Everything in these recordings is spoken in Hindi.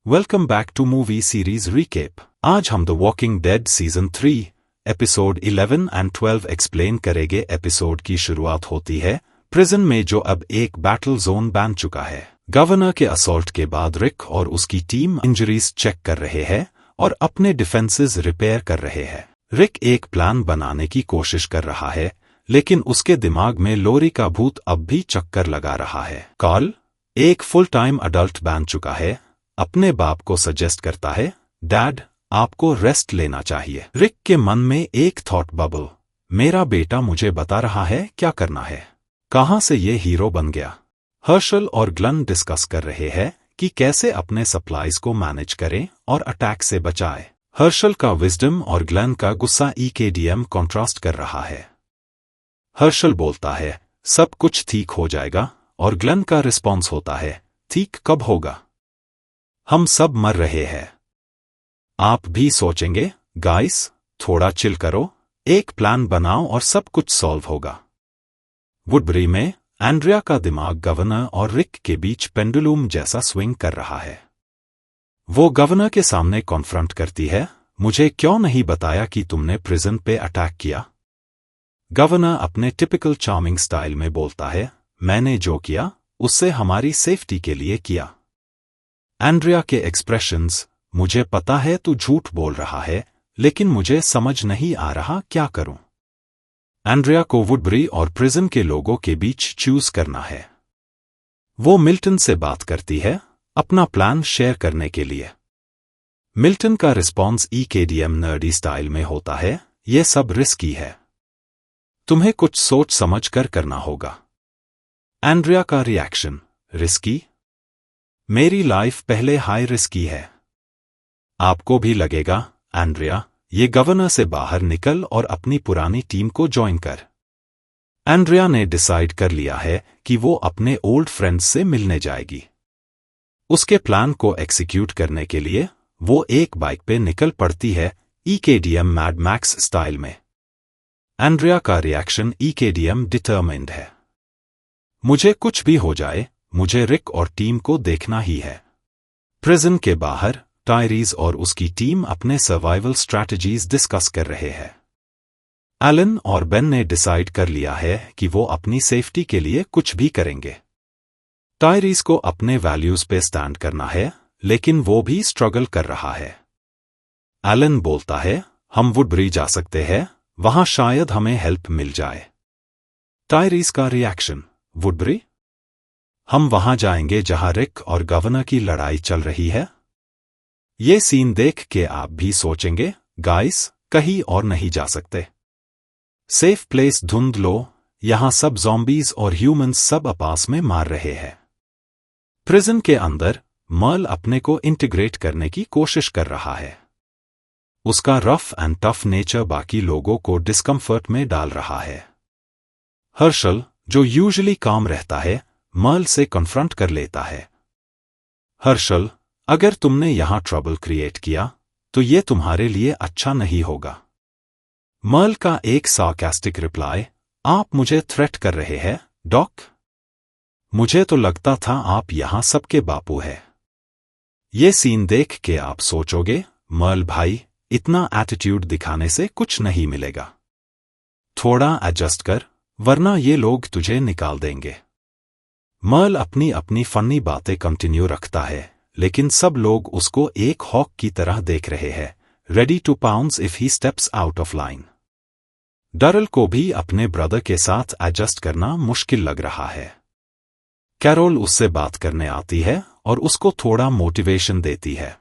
Welcome back to movie series recap. आज हम the walking dead season 3 episode 11 and 12 explain करेंगे। एपिसोड की शुरुआत होती है प्रिजन में, जो अब एक बैटल जोन बन चुका है। गवर्नर के असॉल्ट के बाद रिक और उसकी टीम इंजरीज चेक कर रहे हैं और अपने डिफेंसेस रिपेयर कर रहे हैं। रिक एक प्लान बनाने की कोशिश कर रहा है, लेकिन उसके दिमाग में लोरी का भूत अब भी चक्कर लगा रहा है। कार्ल एक फुल टाइम अडल्ट बन चुका है, अपने बाप को सजेस्ट करता है, डैड आपको रेस्ट लेना चाहिए। रिक के मन में एक थॉट बबल, मेरा बेटा मुझे बता रहा है क्या करना है। कहां से ये हीरो बन गया। हर्शल और ग्लन डिस्कस कर रहे हैं कि कैसे अपने सप्लाईज को मैनेज करें और अटैक से बचाए। हर्शल का विजडम और ग्लन का गुस्सा ईकेडीएम कॉन्ट्रास्ट कर रहा है। हर्शल बोलता है सब कुछ ठीक हो जाएगा, और ग्लन का रिस्पॉन्स होता है ठीक कब होगा, हम सब मर रहे हैं। आप भी सोचेंगे गाइस, थोड़ा चिल करो, एक प्लान बनाओ और सब कुछ सॉल्व होगा। वुडबरी में एंड्रिया का दिमाग गवर्नर और रिक के बीच पेंडुलम जैसा स्विंग कर रहा है। वो गवर्नर के सामने कॉन्फ्रंट करती है, मुझे क्यों नहीं बताया कि तुमने प्रिजन पे अटैक किया। गवर्नर अपने टिपिकल चार्मिंग स्टाइल में बोलता है, मैंने जो किया उससे हमारी सेफ्टी के लिए किया। एंड्रिया के एक्सप्रेशंस, मुझे पता है तू झूठ बोल रहा है, लेकिन मुझे समझ नहीं आ रहा क्या करूं। एंड्रिया को वुडबरी और प्रिजन के लोगों के बीच चूज करना है। वो मिल्टन से बात करती है अपना प्लान शेयर करने के लिए। मिल्टन का रिस्पॉन्स ईकेडीएम नर्डी स्टाइल में होता है, यह सब रिस्की है, तुम्हें कुछ सोच समझ कर करना होगा। एंड्रिया का रिएक्शन, रिस्की, मेरी लाइफ पहले हाई रिस्की है। आपको भी लगेगा एंड्रिया, ये गवर्नर से बाहर निकल और अपनी पुरानी टीम को ज्वाइन कर। एंड्रिया ने डिसाइड कर लिया है कि वो अपने ओल्ड फ्रेंड्स से मिलने जाएगी। उसके प्लान को एग्जीक्यूट करने के लिए वो एक बाइक पे निकल पड़ती है, ईकेडीएम मैड मैक्स स्टाइल में। एंड्रिया का रिएक्शन ईकेडीएम डिटरमाइंड है, मुझे कुछ भी हो जाए, मुझे रिक और टीम को देखना ही है। प्रिजन के बाहर टायरीज और उसकी टीम अपने सर्वाइवल स्ट्रैटेजीज डिस्कस कर रहे हैं। एलन और बेन ने डिसाइड कर लिया है कि वो अपनी सेफ्टी के लिए कुछ भी करेंगे। टायरीज को अपने वैल्यूज पे स्टैंड करना है, लेकिन वो भी स्ट्रगल कर रहा है। एलन बोलता है, हम वुडबरी जा सकते हैं, वहां शायद हमें हेल्प मिल जाए। टायरीज का रिएक्शन, वुडबरी, हम वहां जाएंगे जहां रिक और गवर्नर की लड़ाई चल रही है। ये सीन देख के आप भी सोचेंगे गाइस, कहीं और नहीं जा सकते। सेफ प्लेस ढूंढ लो, यहां सब ज़ॉम्बीज और ह्यूमंस सब आपस में मार रहे हैं। प्रिजन के अंदर मर्ल अपने को इंटीग्रेट करने की कोशिश कर रहा है। उसका रफ एंड टफ नेचर बाकी लोगों को डिस्कम्फर्ट में डाल रहा है। हर्शल, जो यूजुअली काम रहता है, मर्ल से कन्फ्रंट कर लेता है। हर्शल, अगर तुमने यहां ट्रबल क्रिएट किया तो ये तुम्हारे लिए अच्छा नहीं होगा। मर्ल का एक सार्कास्टिक रिप्लाई, आप मुझे थ्रेट कर रहे हैं डॉक, मुझे तो लगता था आप यहां सबके बापू है। ये सीन देख के आप सोचोगे, मर्ल भाई, इतना एटीट्यूड दिखाने से कुछ नहीं मिलेगा, थोड़ा एडजस्ट कर, वरना ये लोग तुझे निकाल देंगे। मर्ल अपनी अपनी फनी बातें कंटिन्यू रखता है, लेकिन सब लोग उसको एक हॉक की तरह देख रहे हैं, ready to pounce if he steps out of line. Daryl को भी अपने ब्रदर के साथ एडजस्ट करना मुश्किल लग रहा है। कैरोल उससे बात करने आती है और उसको थोड़ा मोटिवेशन देती है।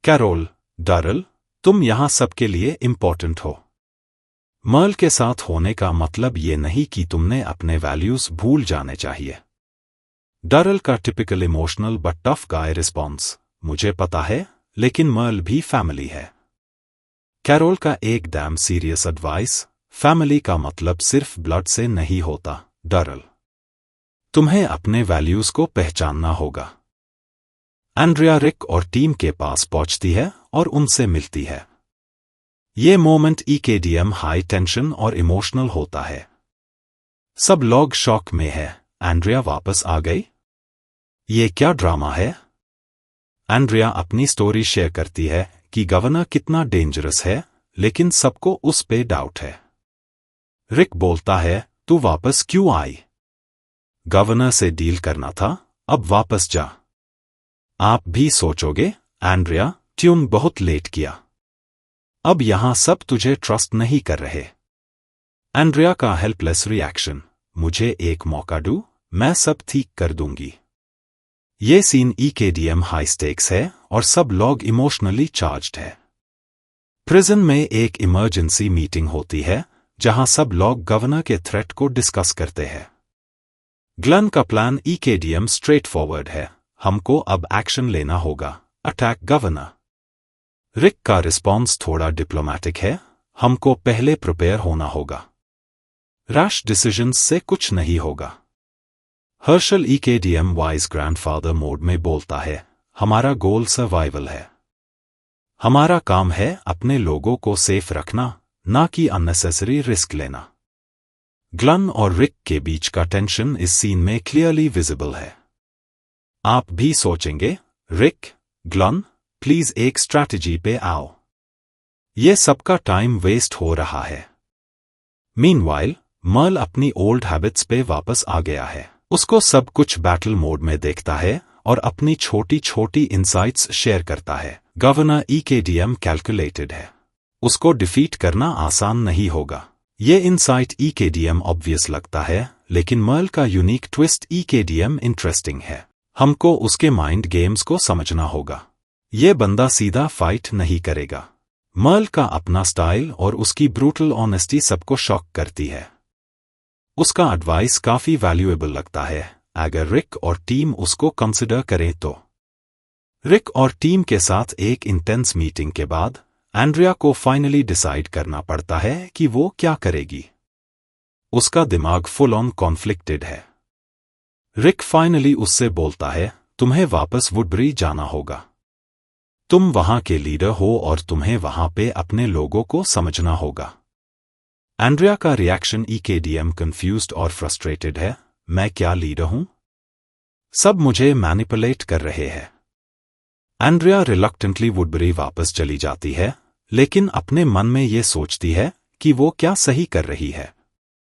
कैरोल, डरल, तुम यहां सबके लिए इंपॉर्टेंट हो। मर्ल के साथ होने का मतलब ये नहीं कि तुमने अपने वैल्यूज भूल जाने चाहिए। डरल का typical emotional but tough guy response, मुझे पता है, लेकिन मर्ल भी फैमिली है। कैरोल का एक डैम सीरियस एडवाइस, फैमिली का मतलब सिर्फ ब्लड से नहीं होता डरल, तुम्हें अपने वैल्यूज को पहचानना होगा। एंड्रिया रिक और टीम के पास पहुंचती है और उनसे मिलती है। ये मोमेंट ईकेडीएम हाई टेंशन और इमोशनल होता है। सब लोग शॉक में है, एंड्रिया वापस आ गई, ये क्या ड्रामा है। एंड्रिया अपनी स्टोरी शेयर करती है कि गवर्नर कितना डेंजरस है, लेकिन सबको उस पे डाउट है। रिक बोलता है, तू वापस क्यों आई? गवर्नर से डील करना था, अब वापस जा। आप भी सोचोगे, एंड्रिया, ट्यून बहुत लेट किया। अब यहां सब तुझे ट्रस्ट नहीं कर रहे। एंड्रिया का हेल्पलेस रिएक्शन, मुझे एक मौका दो, मैं सब ठीक कर दूंगी। ये सीन EKDM हाई स्टेक्स है और सब लोग इमोशनली चार्ज्ड है। प्रिजन में एक इमरजेंसी मीटिंग होती है जहां सब लोग गवर्नर के थ्रेट को डिस्कस करते हैं। ग्लन का प्लान EKDM स्ट्रेट फॉरवर्ड है, हमको अब एक्शन लेना होगा, अटैक गवर्नर। रिक का रिस्पॉन्स थोड़ा डिप्लोमेटिक है, हमको पहले प्रिपेयर होना होगा। रैश डिसीजंस से कुछ नहीं होगा। Hershel EKDM wise grandfather mode में बोलता है, हमारा गोल सर्वाइवल है। हमारा काम है अपने लोगों को सेफ रखना, ना कि अननेसेसरी रिस्क लेना। ग्लन और रिक के बीच का टेंशन इस सीन में क्लियरली विजिबल है। आप भी सोचेंगे, रिक, ग्लन, प्लीज एक स्ट्रैटेजी पे आओ। ये सबका टाइम वेस्ट हो रहा है। मीनवाइल, मर्ल अपनी ओल्ड हैबिट्स पे वापस आ गया है। उसको सब कुछ बैटल मोड में देखता है और अपनी छोटी छोटी इंसाइट्स शेयर करता है। गवर्नर EKDM कैलकुलेटेड है, उसको डिफीट करना आसान नहीं होगा। ये इंसाइट EKDM ऑब्वियस लगता है, लेकिन मर्ल का यूनिक ट्विस्ट EKDM इंटरेस्टिंग है। हमको उसके माइंड गेम्स को समझना होगा। ये बंदा सीधा फाइट नहीं करेगा। मर्ल का अपना स्टाइल और उसकी ब्रूटल ऑनेस्टी सबको शॉक करती है। उसका एडवाइस काफी वैल्यूएबल लगता है, अगर रिक और टीम उसको कंसिडर करें तो। रिक और टीम के साथ एक इंटेंस मीटिंग के बाद एंड्रिया को फाइनली डिसाइड करना पड़ता है कि वो क्या करेगी। उसका दिमाग फुल ऑन कॉन्फ्लिक्टेड है। रिक फाइनली उससे बोलता है, तुम्हें वापस वुडबरी जाना होगा। तुम वहां के लीडर हो और तुम्हें वहां पे अपने लोगों को समझना होगा। एंड्रिया का रिएक्शन EKDM कंफ्यूज्ड और फ्रस्ट्रेटेड है, मैं क्या लीडर हूं? सब मुझे मैनिपुलेट कर रहे हैं। एंड्रिया रिलक्टेंटली वुडबरी वापस चली जाती है, लेकिन अपने मन में ये सोचती है कि वो क्या सही कर रही है।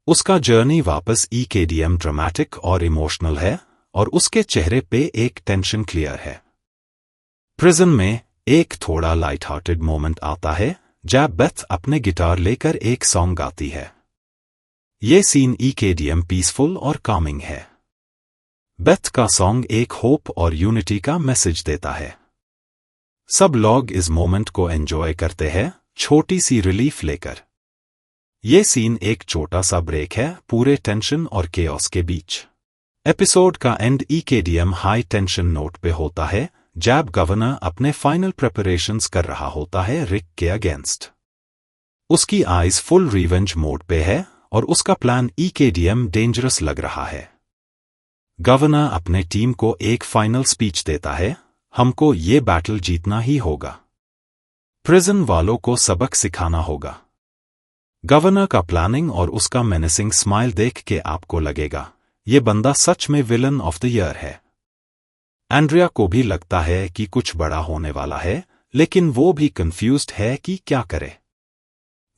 उसका जर्नी वापस EKDM ड्रामेटिक और इमोशनल है और उसके चेहरे पे एक टेंशन क्लियर है। प्रिजन में एक थोड़ा लाइट हार्टेड मोमेंट आता है जब बेथ अपने गिटार लेकर एक सॉन्ग गाती है। ये सीन EKDM पीसफुल और कामिंग है। बेथ का सॉन्ग एक होप और यूनिटी का मैसेज देता है। सब लोग इस मोमेंट को एंजॉय करते हैं, छोटी सी रिलीफ लेकर। ये सीन एक छोटा सा ब्रेक है पूरे टेंशन और केओस के बीच। एपिसोड का and EKDM high tension note पे होता है जब गवर्नर अपने फाइनल प्रिपरेशंस कर रहा होता है रिक के अगेंस्ट। उसकी आइज फुल रिवेंज मोड पे है और उसका प्लान EKDM डेंजरस लग रहा है। गवर्नर अपने टीम को एक फाइनल स्पीच देता है, हमको ये बैटल जीतना ही होगा। प्रिजन वालों को सबक सिखाना होगा। गवर्नर का प्लानिंग और उसका मेनेसिंग स्माइल देख के आपको लगेगा, ये बंदा सच में विलन ऑफ द ईयर है। एंड्रिया को भी लगता है कि कुछ बड़ा होने वाला है, लेकिन वो भी कंफ्यूज्ड है कि क्या करे।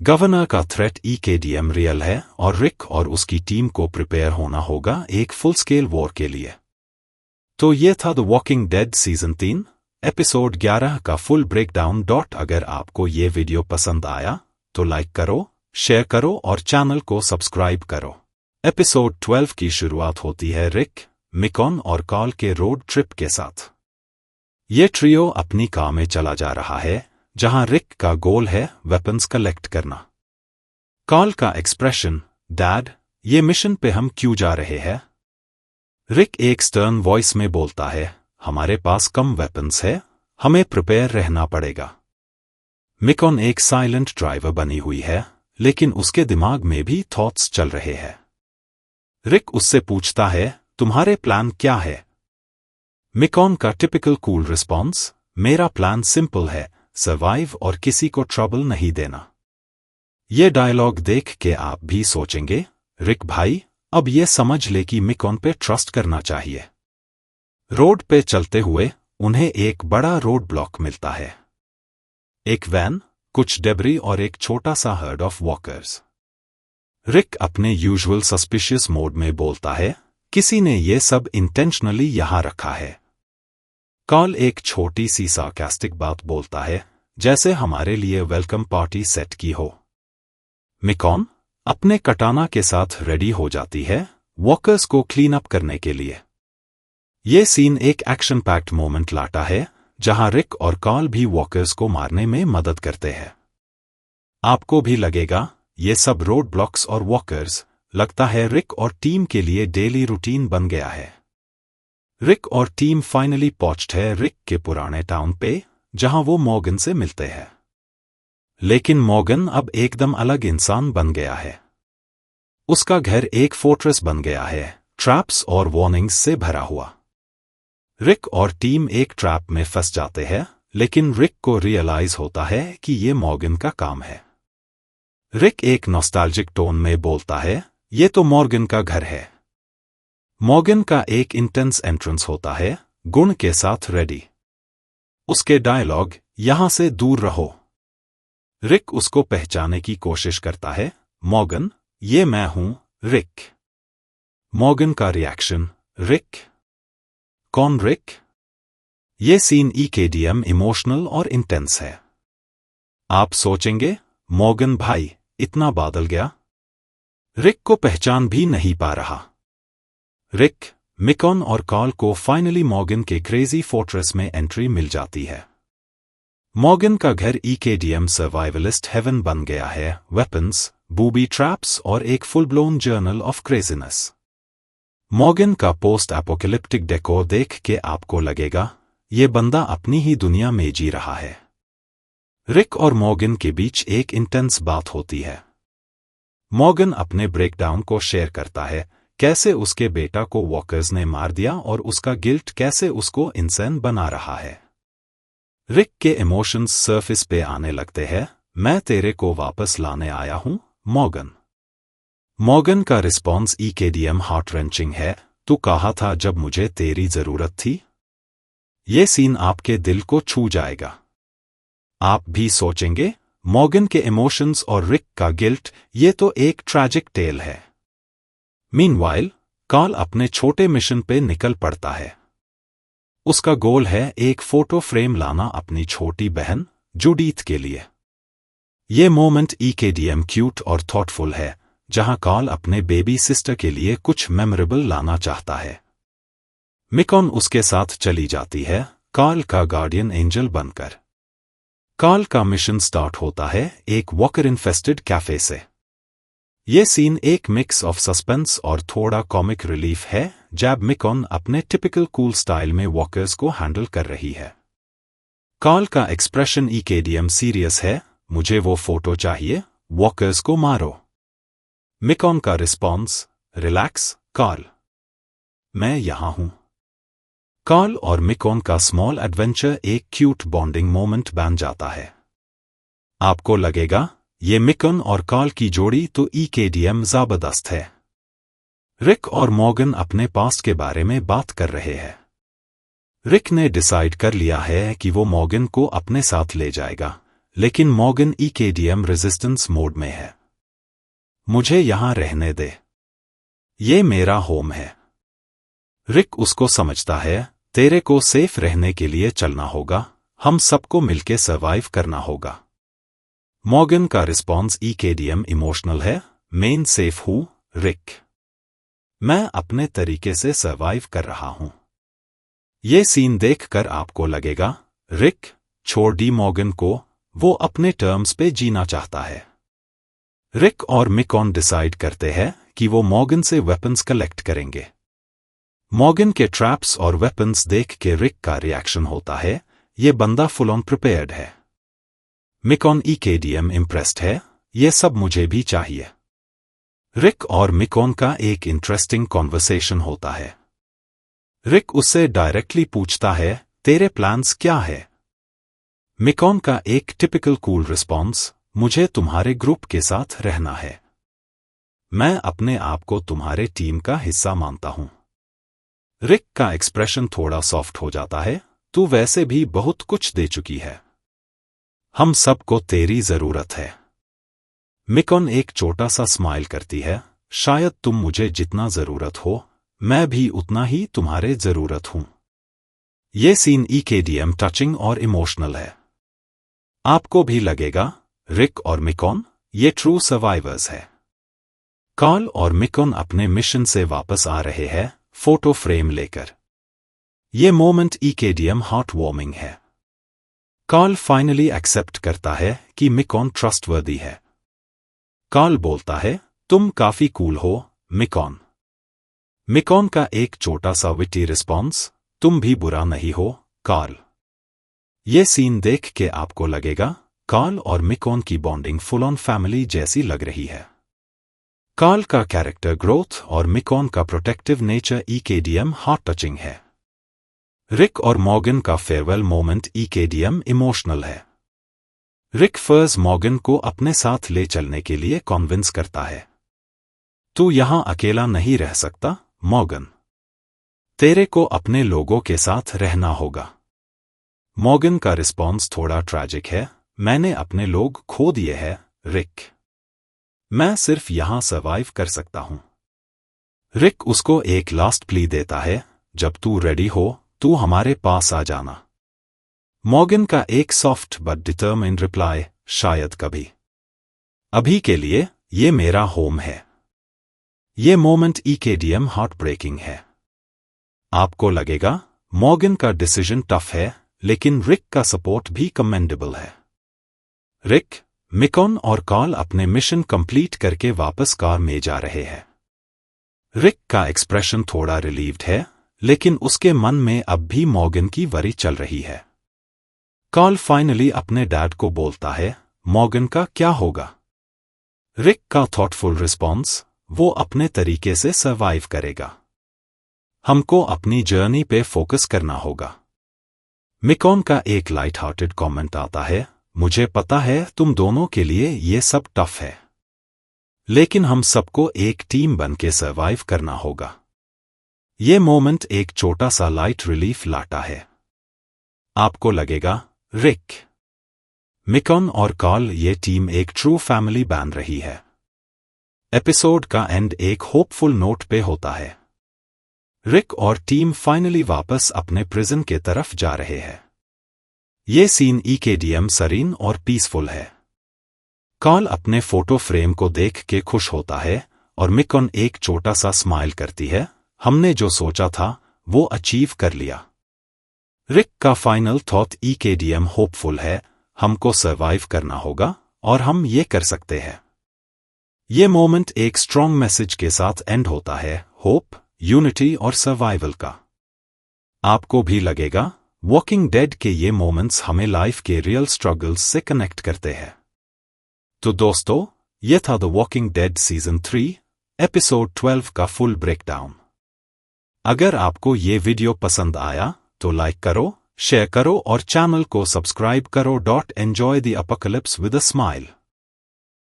गवर्नर का थ्रेट EKDM रियल है और रिक और उसकी टीम को प्रिपेयर होना होगा एक फुल स्केल वॉर के लिए। तो ये था the walking dead season 3 episode 11 का फुल ब्रेकडाउन। अगर आपको ये वीडियो पसंद आया तो लाइक करो, शेयर करो और चैनल को सब्सक्राइब करो। एपिसोड 12 की शुरुआत होती है रिक, मिकॉन और कार्ल के रोड ट्रिप के साथ। ये ट्रियो अपनी कार में चला जा रहा है जहां रिक का गोल है वेपन्स कलेक्ट करना। कार्ल का एक्सप्रेशन, डैड, ये मिशन पे हम क्यों जा रहे हैं? रिक एक स्टर्न वॉइस में बोलता है, हमारे पास कम वेपन्स है, हमें प्रिपेयर रहना पड़ेगा। मिकॉन एक साइलेंट ड्राइवर बनी हुई है, लेकिन उसके दिमाग में भी थॉट्स चल रहे हैं। रिक उससे पूछता है, तुम्हारे प्लान क्या है? मिकॉन का टिपिकल कूल रिस्पॉन्स, मेरा प्लान सिंपल है, सर्वाइव और किसी को ट्रबल नहीं देना। ये डायलॉग देख के आप भी सोचेंगे, रिक भाई, अब ये समझ ले कि मिकॉन पे ट्रस्ट करना चाहिए। रोड पे चलते हुए उन्हें एक बड़ा रोड ब्लॉक मिलता है। एक वैन, कुछ डेब्री और एक छोटा सा हर्ड ऑफ वॉकर्स। रिक अपने यूजुअल सस्पिशियस मोड में बोलता है, किसी ने ये सब इंटेंशनली यहां रखा है। कार्ल एक छोटी सी सार्कास्टिक बात बोलता है, जैसे हमारे लिए वेलकम पार्टी सेट की हो। मिकॉन अपने कटाना के साथ रेडी हो जाती है वॉकर्स को क्लीन अप करने के लिए। ये सीन एक एक्शन पैक्ड मोमेंट लाता है, जहां रिक और कार्ल भी वॉकर्स को मारने में मदद करते हैं। आपको भी लगेगा ये सब रोड ब्लॉक्स और वॉकर्स, लगता है रिक और टीम के लिए डेली रूटीन बन गया है। रिक और टीम फाइनली पहुंचते हैं रिक के पुराने टाउन पे, जहां वो मॉर्गन से मिलते हैं। लेकिन मॉर्गन अब एकदम अलग इंसान बन गया है। उसका घर एक फोर्ट्रेस बन गया है, ट्रैप्स और वार्निंग्स से भरा हुआ। रिक और टीम एक ट्रैप में फंस जाते हैं, लेकिन रिक को रियलाइज होता है कि ये मॉर्गन का काम है। रिक एक नॉस्टैल्जिक टोन में बोलता है, ये तो मॉर्गन का घर है। मॉर्गन का एक इंटेंस एंट्रेंस होता है, गुण के साथ रेडी। उसके डायलॉग, यहां से दूर रहो। रिक उसको पहचानने की कोशिश करता है, मॉर्गन, ये मैं हूं, रिक। मॉर्गन का रिएक्शन, रिक? कौन रिक? ये सीन EKDM इमोशनल और इंटेंस है। आप सोचेंगे, मॉर्गन भाई इतना बदल गया? रिक को पहचान भी नहीं पा रहा। रिक, मिकॉन और कार्ल को फाइनली मॉर्गन के क्रेजी फोर्ट्रेस में एंट्री मिल जाती है। मॉर्गन का घर EKDM सर्वाइवलिस्ट हेवन बन गया है, वेपन्स, बूबी ट्रैप्स और एक full blown journal of craziness. Morgan का पोस्ट एपोकलिप्टिक डेकोर देख के आपको लगेगा, ये बंदा अपनी ही दुनिया में जी रहा है। रिक और मॉर्गन के बीच एक इंटेंस बात होती है। मॉर्गन अपने ब्रेकडाउन को शेयर करता है, कैसे उसके बेटा को वॉकर्स ने मार दिया और उसका गिल्ट कैसे उसको इंसान बना रहा है। रिक के इमोशंस सरफेस पे आने लगते हैं, मैं तेरे को वापस लाने आया हूं, मॉर्गन। मॉर्गन का रिस्पॉन्स EKDM हार्ट रेंचिंग है, तू कहा था जब मुझे तेरी जरूरत थी। ये सीन आपके दिल को छू जाएगा। आप भी सोचेंगे, मॉर्गन के इमोशंस और रिक का गिल्ट, ये तो एक ट्रैजिक टेल है। मीनवाइल, कार्ल अपने छोटे मिशन पे निकल पड़ता है। उसका गोल है एक फोटो फ्रेम लाना अपनी छोटी बहन जूडीथ के लिए। ये मोमेंट EKDM क्यूट और थॉटफुल है, जहां कार्ल अपने बेबी सिस्टर के लिए कुछ मेमोरेबल लाना चाहता है। मिकॉन उसके साथ चली जाती है, कार्ल का गार्डियन एंजल बनकर। कार्ल का मिशन स्टार्ट होता है एक वॉकर इन्फेस्टेड कैफे से। ये सीन एक मिक्स ऑफ सस्पेंस और थोड़ा कॉमिक रिलीफ है, जब मिकॉन अपने टिपिकल कूल स्टाइल में वॉकर्स को हैंडल कर रही है। कार्ल का एक्सप्रेशन EKDM सीरियस है, मुझे वो फोटो चाहिए, वॉकर्स को मारो। मिकॉन का रिस्पॉन्स, रिलैक्स कार्ल, मैं यहां हूं। कार्ल और मिकॉन का स्मॉल एडवेंचर एक क्यूट बॉन्डिंग मोमेंट बन जाता है। आपको लगेगा, ये मिकॉन और कार्ल की जोड़ी तो EKDM जबरदस्त है। रिक और मॉर्गन अपने पास्ट के बारे में बात कर रहे हैं। रिक ने डिसाइड कर लिया है कि वो मॉर्गन को अपने साथ ले जाएगा, लेकिन मॉर्गन EKDM रेजिस्टेंस मोड में है। मुझे यहां रहने दे, ये मेरा होम है। रिक उसको समझता है, तेरे को सेफ रहने के लिए चलना होगा, हम सबको मिलके सरवाइव करना होगा। मॉर्गन का रिस्पॉन्स EKDM इमोशनल है, मैं सेफ हूं, रिक। मैं अपने तरीके से सरवाइव कर रहा हूं। ये सीन देखकर आपको लगेगा, रिक, छोड़ दी मॉर्गन को, वो अपने टर्म्स पे जीना चाहता है। रिक और मिकॉन डिसाइड करते हैं कि वो मॉर्गन से वेपन्स कलेक्ट करेंगे। मॉर्गन के ट्रैप्स और वेपन्स देख के रिक का रिएक्शन होता है, ये बंदा फुल ऑन प्रिपेयर्ड है। मिकॉन EKDM इम्प्रेस्ड है, ये सब मुझे भी चाहिए। रिक और मिकॉन का एक इंटरेस्टिंग कॉन्वर्सेशन होता है। रिक उससे डायरेक्टली पूछता है, तेरे प्लान्स क्या है? मिकॉन का एक टिपिकल कूल रिस्पॉन्स, मुझे तुम्हारे ग्रुप के साथ रहना है। मैं अपने आप को तुम्हारे टीम का हिस्सा मानता हूं। रिक का एक्सप्रेशन थोड़ा सॉफ्ट हो जाता है, तू वैसे भी बहुत कुछ दे चुकी है। हम सबको तेरी जरूरत है। मिकॉन एक छोटा सा स्माइल करती है, शायद तुम मुझे जितना जरूरत हो, मैं भी उतना ही तुम्हारे जरूरत हूं। ये सीन EKDM टचिंग और इमोशनल है। आपको भी लगेगा, रिक और मिकॉन ये ट्रू सर्वाइवर्स है। कार्ल और मिकॉन अपने मिशन से वापस आ रहे हैं, फोटो फ्रेम लेकर। ये मोमेंट EKDM हार्ट वार्मिंग है। कार्ल फाइनली एक्सेप्ट करता है कि मिकॉन ट्रस्टवर्दी है। कार्ल बोलता है, तुम काफी कूल हो, मिकॉन। मिकॉन का एक छोटा सा विटी रिस्पॉन्स, तुम भी बुरा नहीं हो, कार्ल। ये सीन देख के आपको लगेगा, कार्ल और मिकॉन की बॉन्डिंग फुल ऑन फैमिली जैसी लग रही है। कार्ल का कैरेक्टर ग्रोथ और मिकॉन का protective nature EKDM heart touching है। रिक और मॉर्गन का फेयरवेल मोमेंट EKDM इमोशनल है। रिक फर्ज मॉर्गन को अपने साथ ले चलने के लिए कॉन्विंस करता है। तू यहां अकेला नहीं रह सकता, मॉर्गन। तेरे को अपने लोगों के साथ रहना होगा। मॉर्गन का रिस्पॉन्स थोड़ा ट्रैजिक है, मैंने अपने लोग खो दिए हैं, रिक। मैं सिर्फ यहां सर्वाइव कर सकता हूं। रिक उसको एक लास्ट प्ली देता है, जब तू रेडी हो, तू हमारे पास आ जाना। मॉर्गन का एक सॉफ्ट बट डिटरमिन्ड रिप्लाई, शायद कभी। अभी के लिए, ये मेरा होम है। ये मोमेंट EKDM हार्ट ब्रेकिंग है। आपको लगेगा, मॉर्गन का डिसीजन टफ है, लेकिन रिक का सपोर्ट भी कमेंडेबल है। रिक, मिकॉन और कार्ल अपने मिशन कंप्लीट करके वापस कार में जा रहे हैं। रिक का एक्सप्रेशन थोड़ा रिलीव्ड है, लेकिन उसके मन में अब भी मॉर्गन की वरी चल रही है। कार्ल फाइनली अपने डैड को बोलता है, मॉर्गन का क्या होगा? रिक का थॉटफुल रिस्पॉन्स, वो अपने तरीके से सर्वाइव करेगा। हमको अपनी जर्नी पे फोकस करना होगा। मिकॉन का एक लाइट हार्टेड कमेंट आता है, मुझे पता है तुम दोनों के लिए ये सब टफ है, लेकिन हम सबको एक टीम बन के सर्वाइव करना होगा। ये मोमेंट एक छोटा सा लाइट रिलीफ लाता है। आपको लगेगा, रिक, मिकॉन और कार्ल ये टीम एक ट्रू फैमिली बन रही है। एपिसोड का एंड एक होपफुल नोट पे होता है। रिक और टीम फाइनली वापस अपने प्रिजन के तरफ जा रहे हैं। ये सीन EKDM सरीन और पीसफुल है। कार्ल अपने फोटो फ्रेम को देख के खुश होता है और मिकॉन एक छोटा सा स्माइल करती है, हमने जो सोचा था वो अचीव कर लिया। रिक का फाइनल थॉट EKDM होपफुल है, हमको सर्वाइव करना होगा और हम ये कर सकते हैं। ये मोमेंट एक स्ट्रॉन्ग मैसेज के साथ एंड होता है, होप, यूनिटी और सर्वाइवल का। आपको भी लगेगा, वॉकिंग डेड के ये मोमेंट्स हमें लाइफ के रियल स्ट्रगल्स से कनेक्ट करते हैं। तो दोस्तों, ये था the walking dead season 3, episode 12 का फुल ब्रेकडाउन। अगर आपको ये वीडियो पसंद आया तो लाइक करो, शेयर करो और चैनल को सब्सक्राइब करो। Enjoy the apocalypse with a smile.